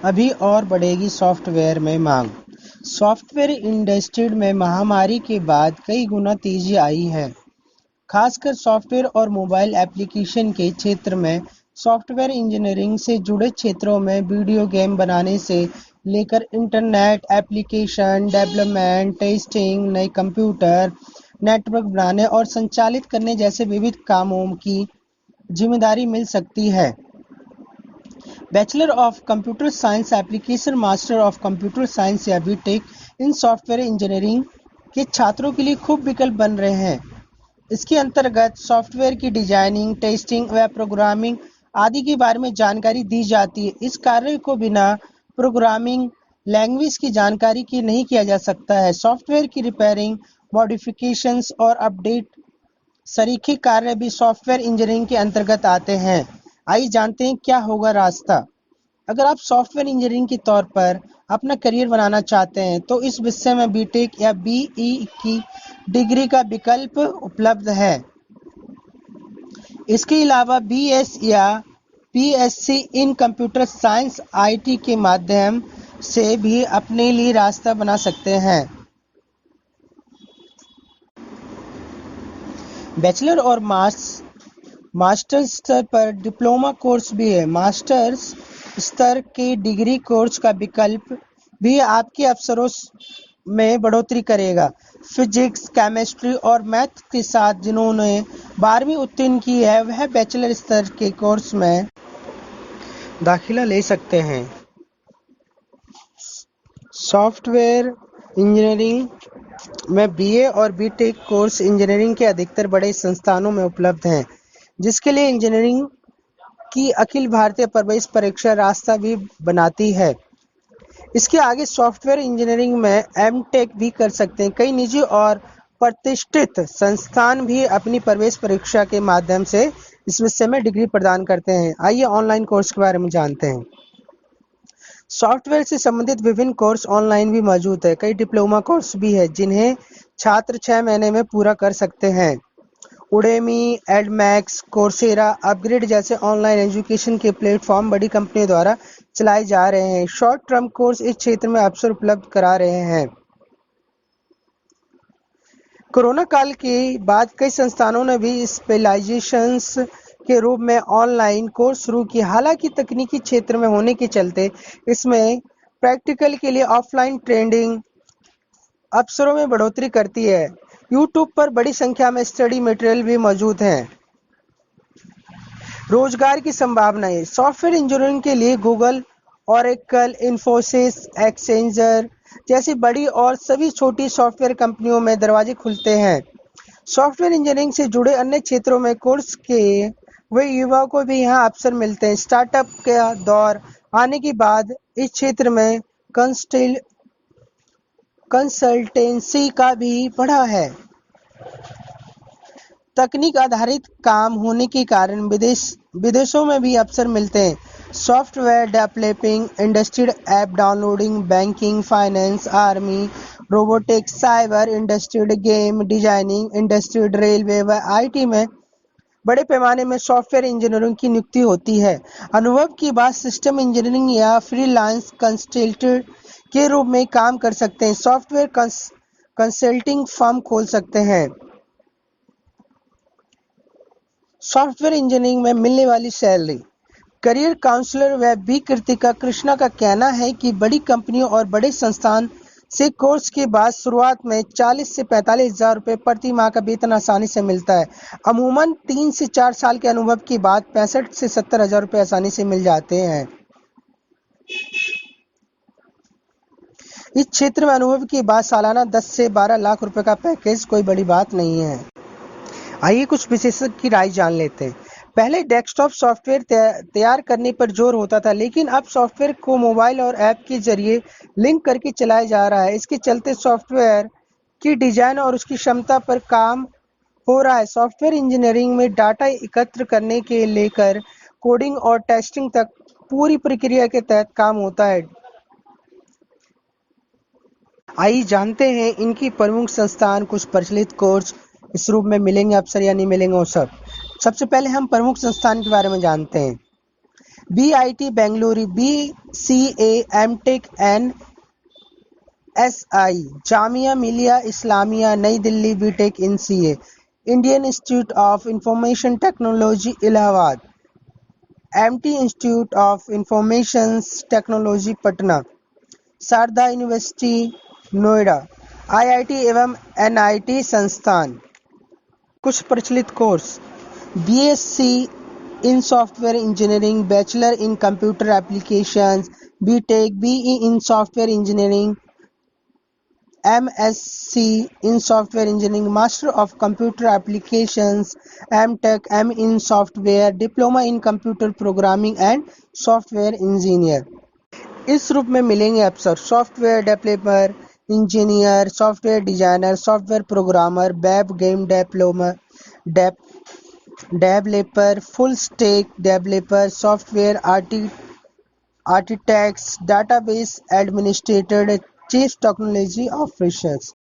अभी और बढ़ेगी सॉफ्टवेयर में मांग। सॉफ्टवेयर इंडस्ट्री में महामारी के बाद कई गुना तेजी आई है। खासकर सॉफ्टवेयर और मोबाइल एप्लीकेशन के क्षेत्र में। सॉफ्टवेयर इंजीनियरिंग से जुड़े क्षेत्रों में वीडियो गेम बनाने से लेकर इंटरनेट एप्लीकेशन डेवलपमेंट, टेस्टिंग, नए कंप्यूटर नेटवर्क बनाने और संचालित करने जैसे विविध कामों की जिम्मेदारी मिल सकती है। Bachelor of computer science application, master of computer science या बीटेक इन सॉफ्टवेयर इंजीनियरिंग के छात्रों के लिए खूब विकल्प बन रहे हैं। इसके अंतर्गत सॉफ्टवेयर की डिजाइनिंग, टेस्टिंग व प्रोग्रामिंग आदि के बारे में जानकारी दी जाती है। इस कार्य को बिना प्रोग्रामिंग लैंग्वेज की जानकारी के नहीं किया जा सकता है। सॉफ्टवेयर की रिपेयरिंग, मॉडिफिकेशंस और अपडेट सरीखे कार्य भी सॉफ्टवेयर इंजीनियरिंग के अंतर्गत आते हैं। आइए जानते हैं क्या होगा रास्ता। अगर आप सॉफ्टवेयर इंजीनियरिंग के तौर पर अपना करियर बनाना चाहते हैं तो इस विषय में बीटेक या बीई की डिग्री का विकल्प उपलब्ध है। इसके अलावा बीएस या PSC in computer science IT के माध्यम से भी अपने लिए रास्ता बना सकते हैं। बैचलर और मास्टर्स स्तर पर डिप्लोमा कोर्स भी है। मास्टर्स स्तर के डिग्री कोर्स का विकल्प भी आपके अवसरों में बढ़ोतरी करेगा। फिजिक्स, केमिस्ट्री और मैथ के साथ जिन्होंने 12वीं उत्तीर्ण की है वह बैचलर स्तर के कोर्स में दाखिला ले सकते हैं। सॉफ्टवेयर इंजीनियरिंग में बीए और बीटेक कोर्स इंजीनियरिंग के अधिकतर बड़े संस्थानों में उपलब्ध हैं, जिसके लिए इंजीनियरिंग की अखिल भारतीय प्रवेश परीक्षा रास्ता भी बनाती है। इसके आगे सॉफ्टवेयर इंजीनियरिंग में एमटेक भी कर सकते हैं। कई निजी और प्रतिष्ठित संस्थान भी अपनी प्रवेश परीक्षा के माध्यम से इस विषय में डिग्री प्रदान करते हैं। आइए ऑनलाइन कोर्स के बारे में जानते हैं। सॉफ्टवेयर से संबंधित विभिन्न कोर्स ऑनलाइन भी मौजूद है। कई डिप्लोमा कोर्स भी है जिन्हें छात्र 6 महीने में पूरा कर सकते हैं। उडेमी, एडमैक्स, कोर्सेरा, अपग्रेड जैसे ऑनलाइन एजुकेशन के प्लेटफॉर्म बड़ी कंपनियों द्वारा चलाए जा रहे हैं। शॉर्ट टर्म कोर्स इस क्षेत्र में अवसर उपलब्ध करा रहे हैं। कोरोना काल के बाद कई संस्थानों ने भी स्पेशलाइजेशंस के रूप में ऑनलाइन कोर्स शुरू किए। हालांकि तकनीकी क्षेत्र में होने के चलते इसमें प्रैक्टिकल के लिए ऑफलाइन ट्रेनिंग अवसरों में बढ़ोतरी करती है। यूट्यूब पर बड़ी संख्या में स्टडी मटेरियल भी मौजूद हैं। रोजगार की संभावनाएं। सॉफ्टवेयर इंजीनियरिंग के लिए गूगल, ओरेकल, इन्फोसिस, एक्सेंचर जैसी बड़ी और सभी छोटी सॉफ्टवेयर कंपनियों में दरवाजे खुलते हैं। सॉफ्टवेयर इंजीनियरिंग से जुड़े अन्य क्षेत्रों में कोर्स के वे युवाओं को भी यहाँ अवसर मिलते हैं। स्टार्टअप का दौर आने के बाद इस क्षेत्र में कंसल्टेंसी का भी बढ़ा है। तकनीक आधारित काम होने के कारण विदेशों में भी अवसर मिलते हैं। Software developing, industrial app downloading, banking, finance, army, robotics, cyber, industrial game designing, industrial railway व आईटी में बड़े पैमाने में सॉफ्टवेयर इंजीनियरिंग की नियुक्ति होती है। अनुभव की बात सिस्टम इंजीनियरिंग या फ्रीलांस कंसल्टेंट के रूप में काम कर सकते हैं। सॉफ्टवेयर कंसल्टिंग फर्म खोल सकते हैं। सॉफ्टवेयर इंजीनियरिंग में मिलने वाली सैलरी। करियर काउंसलर व बी कृतिका कृष्णा का कहना है कि बड़ी कंपनियों और बड़े संस्थान से कोर्स के बाद शुरुआत में 40 से 45 हजार रुपये प्रति माह का वेतन आसानी से मिलता है। अमूमन 3 से 4 साल के अनुभव के बाद 65 से 70 हजार रुपये आसानी से मिल जाते हैं। इस क्षेत्र में अनुभव के बाद सालाना 10 से 12 लाख रुपए का पैकेज कोई बड़ी बात नहीं है। आइए कुछ विशेषज्ञ की राय जान लेते हैं। पहले डेस्कटॉप सॉफ्टवेयर तैयार करने पर जोर होता था, लेकिन अब सॉफ्टवेयर को मोबाइल और ऐप के जरिए लिंक करके चलाया जा रहा है। इसके चलते सॉफ्टवेयर की डिजाइन और उसकी क्षमता पर काम हो रहा है। सॉफ्टवेयर इंजीनियरिंग में डाटा एकत्र करने के लेकर कोडिंग और टेस्टिंग तक पूरी प्रक्रिया के तहत काम होता है। आइए जानते हैं इनकी प्रमुख संस्थान, कुछ प्रचलित कोर्स इस रूप में मिलेंगे अवसर या नहीं मिलेंगे वो सब। सबसे पहले हम प्रमुख संस्थान के बारे में जानते हैं। BIT Bangalore, BCA M.Tech and SI, Jamia Millia Islamia Nai Delhi BTech in CA, Indian Institute of Information Technology Allahabad, MT Institute of Information Technology Patna, Sharda university Noida, IIT एवं NIT संस्थान। कुछ प्रचलित course: BSc in Software Engineering, Bachelor in Computer Applications, BTech, BE in Software Engineering, MSc in Software Engineering, Master of Computer Applications, MTech, M in Software, Diploma in Computer Programming and Software Engineer। इस रूप में मिलेंगे अफसर: software developer, engineer, software designer, software programmer, web game developer, full stack developer, software architects, database administrator, chief technology officers.